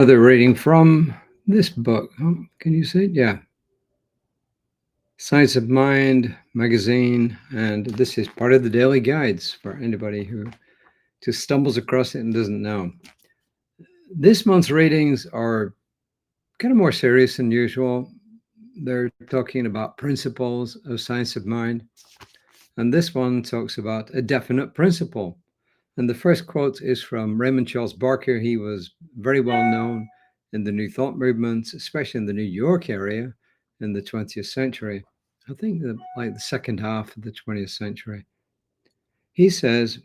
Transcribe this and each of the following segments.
Another reading from this book. Can you see it? Yeah. Science of Mind magazine. And this is part of the daily guides for anybody who just stumbles across it and doesn't know. This month's readings are kind of more serious than usual. They're talking about principles of science of mind. And this one talks about a definite principle. And the first quote is from Raymond Charles Barker. He was very well known in the New Thought movements, especially in the New York area in the 20th century. I think like the second half of the 20th century. He says,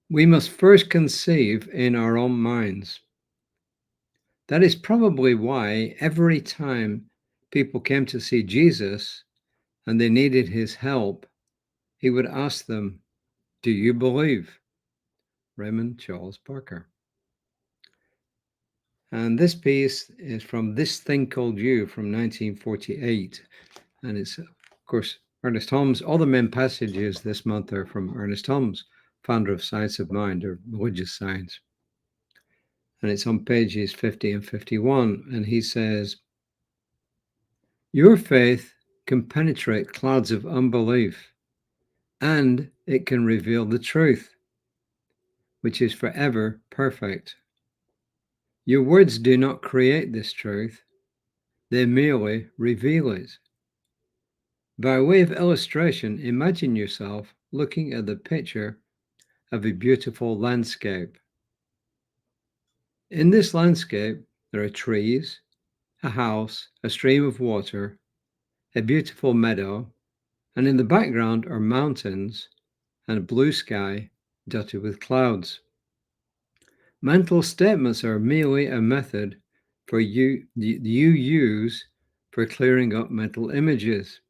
we must first conceive in our own minds. That is probably why every time people came to see Jesus and they needed his help, he would ask them, do you believe? Raymond Charles Barker. And this piece is from This Thing Called You from 1948. And it's, of course, Ernest Holmes. All the main passages this month are from Ernest Holmes, founder of Science of Mind, or religious science. And it's on pages 50 and 51. And he says, your faith can penetrate clouds of unbelief, and it can reveal the truth, which is forever perfect. Your words do not create this truth, they merely reveal it. By way of illustration, imagine yourself looking at the picture of a beautiful landscape. In this landscape, there are trees, a house, a stream of water, a beautiful meadow, and in the background are mountains and a blue sky dotted with clouds. Mental statements are merely a method for you use for clearing up mental images.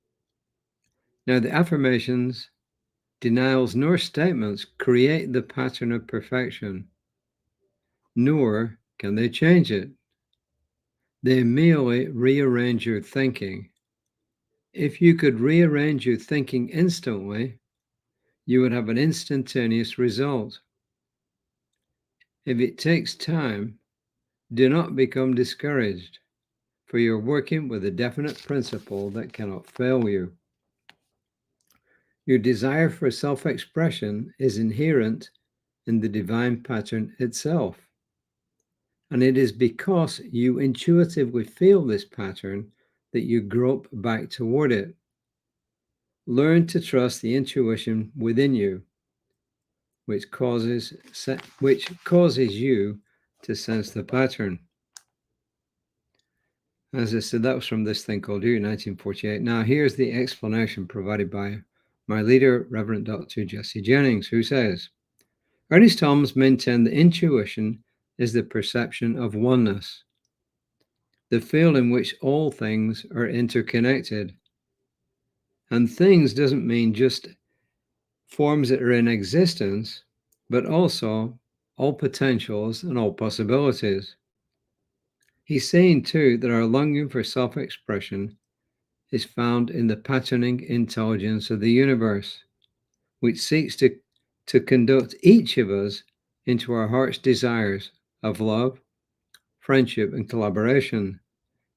Now, the affirmations, denials, nor statements create the pattern of perfection, nor can they change it. They merely rearrange your thinking. If you could rearrange your thinking instantly, you would have an instantaneous result. If it takes time, do not become discouraged, for you're working with a definite principle that cannot fail you. Your desire for self-expression is inherent in the divine pattern itself. And it is because you intuitively feel this pattern that you grope back toward it. Learn to trust the intuition within you, which causes you to sense the pattern. As I said, that was from This Thing Called You, 1948. Now, here's the explanation provided by my leader, Reverend Dr. Jesse Jennings, who says, Ernest Holmes maintained that intuition is the perception of oneness, the field in which all things are interconnected. And things doesn't mean just forms that are in existence, but also all potentials and all possibilities. He's saying too that our longing for self-expression is found in the patterning intelligence of the universe, which seeks to conduct each of us into our heart's desires of love, friendship, and collaboration.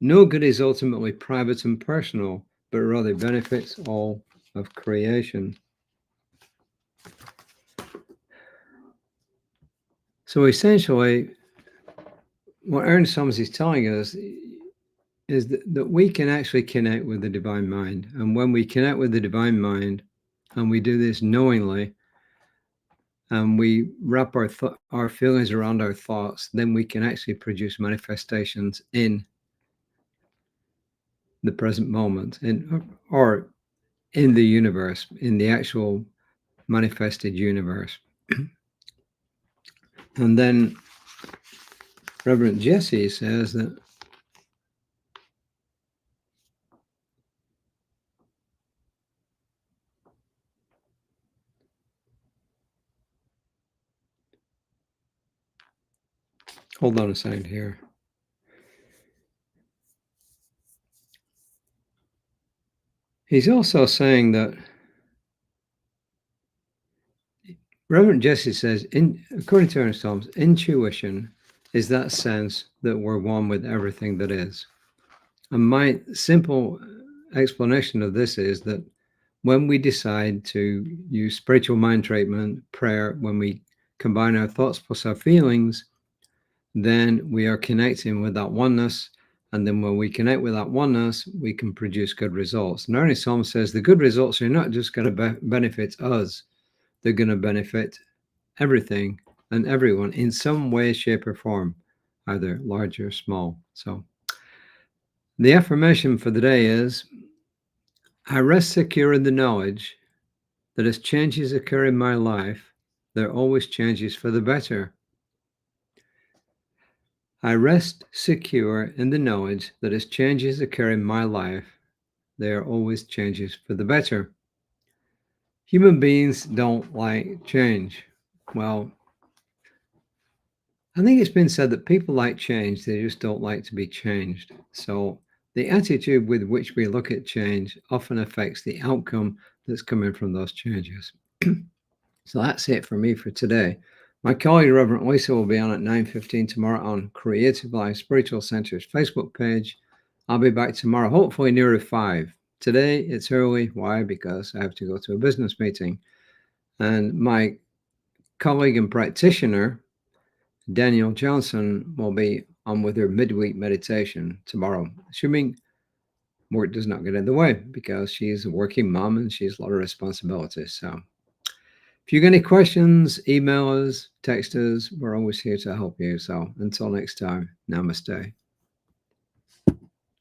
No good is ultimately private and personal, but rather benefits all of creation. So essentially, what Ernst Thomas is telling us is that we can actually connect with the divine mind. And when we connect with the divine mind, and we do this knowingly, and we wrap our feelings around our thoughts, then we can actually produce manifestations in the present moment, or in the universe, in the actual manifested universe. And then Reverend Jesse says that hold on a second here. He's also saying that Reverend Jesse says, according to Ernest Holmes, intuition is that sense that we're one with everything that is. And my simple explanation of this is that when we decide to use spiritual mind treatment, prayer, when we combine our thoughts plus our feelings, then we are connecting with that oneness. And then when we connect with that oneness, we can produce good results. And Ernie Psalm says the good results are not just going to benefit us, they're going to benefit everything and everyone in some way, shape, or form, either large or small. So the affirmation for the day is, I rest secure in the knowledge that as changes occur in my life, there are always changes for the better. I rest secure in the knowledge that as changes occur in my life, there are always changes for the better. Human beings don't like change. Well, I think it's been said that people like change, they just don't like to be changed. So the attitude with which we look at change often affects the outcome that's coming from those changes. So that's it for me for today. My colleague, Reverend Lisa, will be on at 9:15 tomorrow on Creative Life Spiritual Center's Facebook page. I'll be back tomorrow, hopefully nearer 5. Today, it's early. Why? Because I have to go to a business meeting. And my colleague and practitioner, Daniel Johnson, will be on with her midweek meditation tomorrow, assuming work does not get in the way, because she's a working mom and she has a lot of responsibilities. So if you got any questions, email us, text us. We're always here to help you. So until next time, namaste.